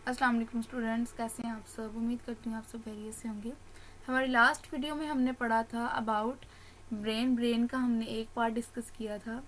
अस्सलाम वालेकुम स्टूडेंट्स, कैसे हैं आप सब। उम्मीद करती हूँ आप सब खैरियत से होंगे। हमारी लास्ट वीडियो में हमने पढ़ा था अबाउट ब्रेन का हमने एक पार्ट डिस्कस किया था।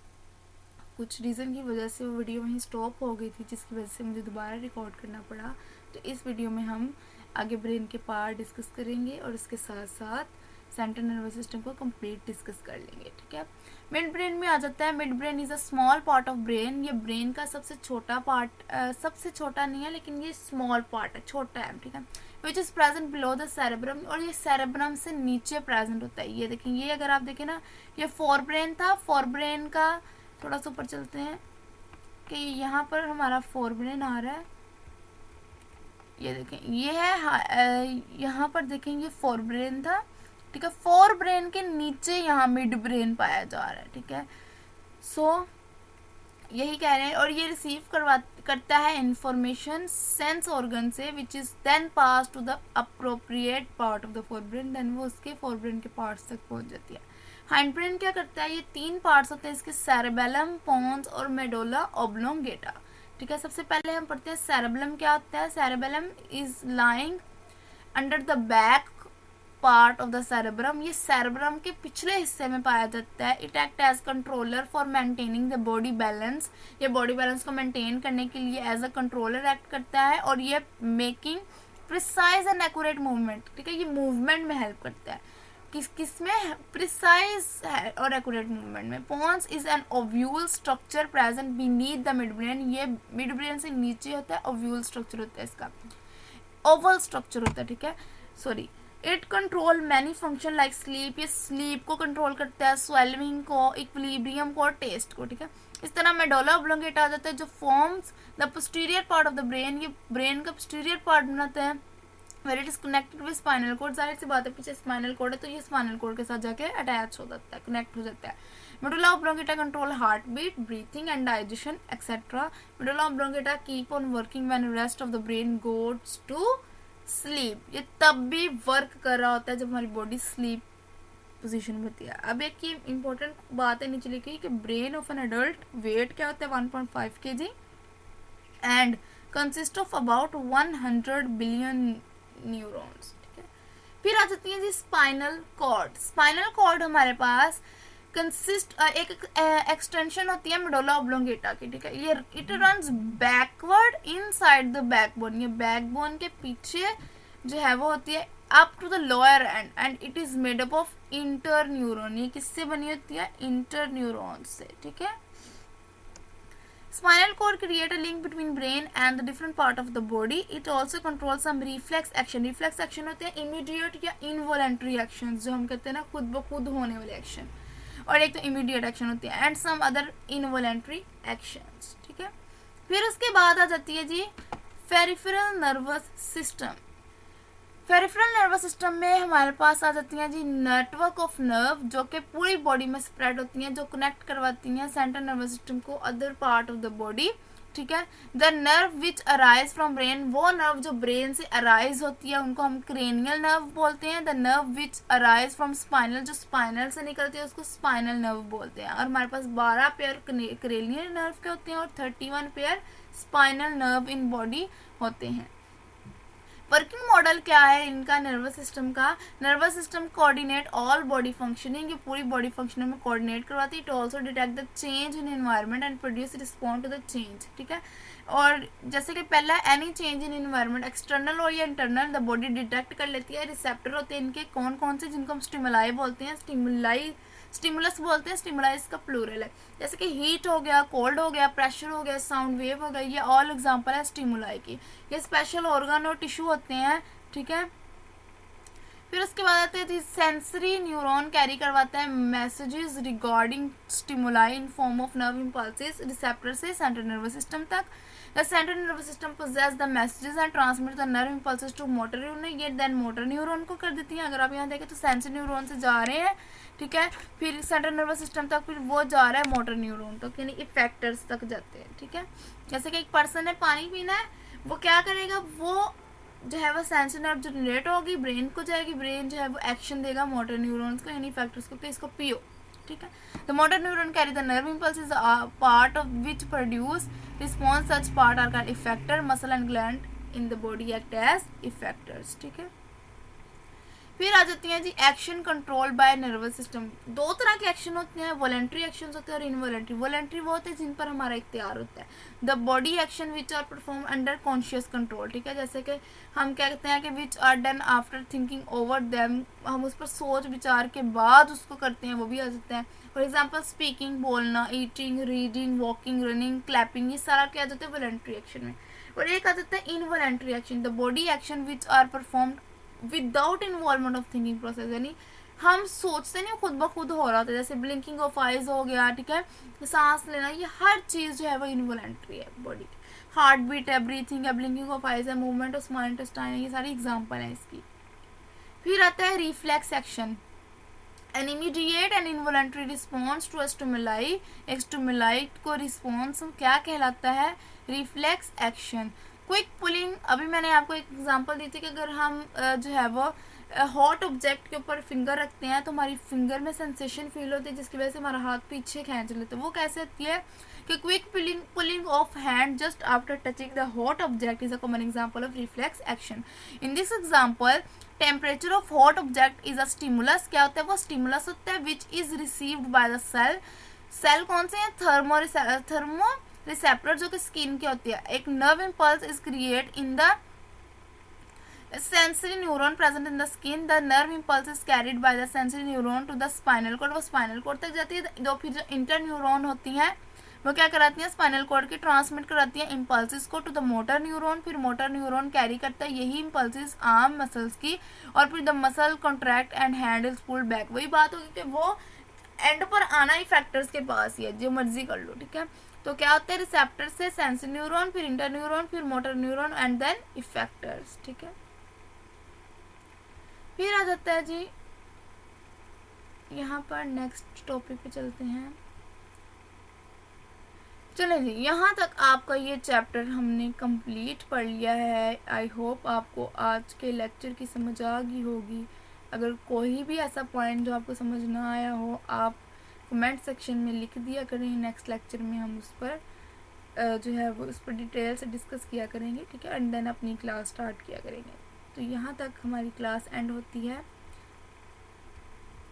कुछ रीज़न की वजह से वो वीडियो वहीं स्टॉप हो गई थी, जिसकी वजह से मुझे दोबारा रिकॉर्ड करना पड़ा। तो इस वीडियो में हम आगे ब्रेन के पार्ट डिस्कस करेंगे और इसके साथ साथ सेंट्रल नर्वस सिस्टम को कंप्लीट डिस्कस कर लेंगे। ठीक है, मिड ब्रेन में आ जाता है। Mid brain is a small part of brain. ये ब्रेन का सबसे छोटा पार्ट, सबसे छोटा नहीं है लेकिन ये स्मॉल पार्ट है, छोटा है। ठीक है, which is present below the cerebrum, और ये सेरेब्रम से नीचे प्रेजेंट होता है। ये देखें, ये अगर आप देखें ना, ये फोर ब्रेन था। फोर ब्रेन का थोड़ा सा ऊपर चलते हैं कि यहाँ पर हमारा फोर ब्रेन आ रहा है। ये देखें, ये है, यहाँ पर देखें ये फोर ब्रेन था। ठीक है, फोर ब्रेन के नीचे यहाँ मिड ब्रेन पाया जा रहा है। ठीक है, सो यही कह रहे हैं। और ये रिसीव करता है इंफॉर्मेशन सेंस ऑर्गन से, which is then pass to the appropriate part of the fore brain. Then वो उसके फोर ब्रेन के पार्ट्स तक पहुंच जाती है। हाइंड ब्रेन क्या करता है, ये तीन पार्ट्स होते हैं इसके, सेरेबेलम, पोन्स और मेडोला ऑब्लोंगेटा। ठीक है, सबसे पहले हम पढ़ते हैं सेरेबेलम क्या होता है। Cerebellum is lying under the back part of the cerebrum. ये सेरेब्रम के पिछले हिस्से में पाया जाता है। It act as controller for maintaining the body balance. ये बॉडी बैलेंस को मेंटेन करने के लिए एज अ कंट्रोलर एक्ट करता है, और ये making precise and accurate movement. ठीक है, ये मूवमेंट में हेल्प करता है। किस में? प्रिसाइज है और एक्यूरेट मूवमेंट में। Pons is an oval structure present beneath the mid brain. ये मिड ब्रेन से नीचे होता है, ओव्यूल स्ट्रक्चर होता है इसका, ओवल स्ट्रक्चर होता है। ठीक है, sorry. It control many function like sleep. ये स्लीप को कंट्रोल करता है, स्वेलिंग को, इक्विलिब्रियम को और टेस्ट को। ठीक है, इस तरह मेडोला ऑब्लोंगेटा आ जाता है जो forms the posterior part of the brain. ये ब्रेन का पोस्टीरियर पार्ट बनाता है। Where it is connected with spinal cord. जाहिर सी बात है, पीछे स्पाइनल कोड है तो ये स्पाइनल कोड के साथ जाके अटैच हो जाता है, कनेक्ट हो जाता है। Medulla oblongata control heart beat, breathing and digestion etcetera. Medulla oblongata keep on working when rest of the brain goes to sleep. ये तब भी वर्क कर रहा होता है जब हमारी बॉडी स्लीप पोजीशन में होती है। अब एक ये इंपॉर्टेंट बात है नीचे लिखी कि brain of an adult weight क्या होता है 1.5 kg and consist of about 100 billion neurons. ठीक है, फिर आ जाती है जी स्पाइनल कॉर्ड। स्पाइनल कॉर्ड हमारे पास कंसिस्ट एक एक्सटेंशन होती है मेडुला ऑब्लोंगेटा की। ठीक है, ये it runs backward inside the backbone. ये बैकबोन के पीछे जो है वो होती है up to the lower end, and it is made up of inter neuron. ये किससे बनी होती है? इंटर न्यूरॉन से। ठीक है, spinal cord create a link between brain and the different part of the body. It also controls some reflex action. Reflex action होते हैं immediate या involuntary actions, जो हम कहते हैं ना खुद ब खुद होने वाले action, और एक तो immediate action होती है, and some other involuntary actions. ठीक है, फिर उसके बाद आ जाती है जी peripheral nervous system। Peripheral nervous system में हमारे पास आ जाती हैं जी नेटवर्क ऑफ नर्व, जो कि पूरी बॉडी में स्प्रेड होती हैं, जो कनेक्ट करवाती हैं सेंट्रल नर्वस सिस्टम को other part of the body. ठीक है, the nerve which arise from brain, वो नर्व जो ब्रेन से अराइज होती है उनको हम क्रेनियल नर्व बोलते हैं। The nerve which arise from spinal, जो स्पाइनल से निकलती है उसको स्पाइनल नर्व बोलते हैं। और हमारे पास 12 पेयर क्रेनियल नर्व के होते हैं और 31 pair spinal nerve in body होते हैं। वर्किंग मॉडल क्या है इनका नर्वस सिस्टम का? Nervous system coordinate all body functioning. ये पूरी बॉडी फंक्शनिंग में कोऑर्डिनेट करवाती है। It also detect the change in environment and produce respond to the change. ठीक है, और जैसे कि पहला any change in environment, external हो या इंटरनल, द बॉडी डिटेक्ट कर लेती है। रिसेप्टर होते हैं इनके कौन कौन से, जिनको हम स्टिमुलाई बोलते हैं, स्टिमुलस बोलते हैं। स्टिमुलाइज का प्लूरल है, जैसे कि हीट हो गया, कोल्ड हो गया, प्रेशर हो गया, साउंड वेव हो गया, ये ऑल एग्जांपल है स्टिमुलाई की। ये स्पेशल ऑर्गन और टिश्यू होते हैं। ठीक है, फिर उसके बाद आते हैं सेंसरी न्यूरॉन कैरी करवाता है messages regarding stimuli in form of nerve impulses receptor से सेंट्रल नर्वस सिस्टम तक। The central nervous system poses the messages and transmit the nerve impulses to motor neuron. ये देन मोटर न्यूरॉन को कर देती हैं। अगर आप यहाँ देखें तो सेंसरी न्यूरॉन से जा रहे हैं, ठीक है, फिर सेंट्रल नर्वस सिस्टम तक, फिर वो जा रहा है मोटर न्यूरॉन तक, यानी इफेक्टर्स तक जाते हैं। ठीक है, जैसे कि एक पर्सन है पानी पीना है, वो क्या करेगा, वो जो है वो सेंसरी नर्व जनरेट होगी, ब्रेन को जाएगी, ब्रेन जो है वो एक्शन देगा मोटर न्यूरॉन्स को यानी फैक्टर्स को कि इसको पियो। ठीक है, the motor neuron carry the nerve impulse part of which produce response, such part are called effector, muscle and gland in the body act as effectors. ठीक है, फिर आ जाती हैं जी action control by nervous system. दो तरह के एक्शन होते हैं, वॉलेंट्री एक्शन होते हैं और इनवॉलेंट्री। वॉलेंट्री वो होते हैं जिन पर हमारा इख्तियार होता है। The body action which are perform under conscious control. ठीक है, जैसे कि हम कहते हैं कि which are done after thinking over them, हम उस पर सोच विचार के बाद उसको करते हैं, वो भी आ जाता है। फॉर एग्जाम्पल स्पीकिंग, बोलना, eating, reading, walking, running, clapping, ये सारा क्या आ जाता है वॉलेंट्री एक्शन में। और एक आ जाता है involuntary action, the body action which are performed without involvement of thinking process, यानी हम सोचते नहीं, खुद ब खुद हो रहा था। जैसे ब्लिंकिंग ऑफ आइज हो गया, ठीक है, सांस लेना, ये हर चीज़ जो है वो इनवॉलेंट्री है बॉडी। हार्ट बीट है, ब्रीथिंग है, ब्लिंकिंग ऑफ आइज है, मूवमेंट ऑफ स्मॉल इंटेस्टाइन है, ये सारी एग्जाम्पल है इसकी। फिर आता है reflex action, an immediate and involuntary response to stimuli. एक स्टिमुलाई को रिस्पॉन्स क्या कहलाता है, रिफ्लेक्स एक्शन। क्विक पुलिंग, अभी मैंने आपको एक एग्जांपल दी थी कि अगर हम जो है वो हॉट ऑब्जेक्ट के ऊपर फिंगर रखते हैं तो हमारी फिंगर में सेंसेशन फील होती है, जिसकी वजह से हमारा हाथ पीछे खींच लेते हैं। वो कैसे होती है कि quick pulling of hand just after touching the hot object is a common example of reflex action. In this example temperature of hot object is a stimulus. क्या होता है, वो स्टिमुलस होता है which is received by the cell. Cell कौन से हैं, thermo receptor, जो कि स्किन की होती है। एक nerve impulse is create in the sensory neuron present in the skin. The nerve impulse is carried by the sensory neuron to the spinal cord. वो स्पाइनल कोड तक जाती है। दो फिर जो इंटर न्यूरॉन होती हैं वो क्या कराती हैं, स्पाइनल कोड की ट्रांसमिट कराती हैं इम्पल्सिस को टू द मोटर न्यूरॉन। फिर मोटर न्यूरॉन कैरी करता है यही इम्पल्सिस आर्म मसल्स की, और फिर the muscle contract and hand is pulled back. वही बात होगी कि वो एंड पर आना ही फैक्टर्स के पास ही है, जो मर्जी कर लो। ठीक है, तो क्या होता है, रिसेप्टर से सेंसरी न्यूरॉन, फिर इंटर न्यूरॉन, फिर motor neuron and then effectors. ठीक है, फिर आ जाता है जी यहाँ पर नेक्स्ट टॉपिक पे चलते हैं। चले जी, यहाँ तक आपका ये चैप्टर हमने कंप्लीट पढ़ लिया है। आई होप आपको आज के लेक्चर की समझ आ गई होगी। अगर कोई भी ऐसा पॉइंट जो आपको समझ ना आया हो, आप कमेंट सेक्शन में लिख दिया करें। नेक्स्ट लेक्चर में हम उस पर जो है वो उस पर डिटेल से डिस्कस किया करेंगे। ठीक है, एंड देन अपनी क्लास स्टार्ट किया करेंगे। तो यहाँ तक हमारी क्लास एंड होती है।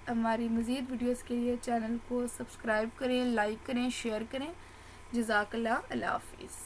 हमारी मज़ीद वीडियोस के लिए चैनल को सब्सक्राइब करें, लाइक करें, शेयर करें। जज़ाकल्लाह, अल्लाह हाफ़िज़।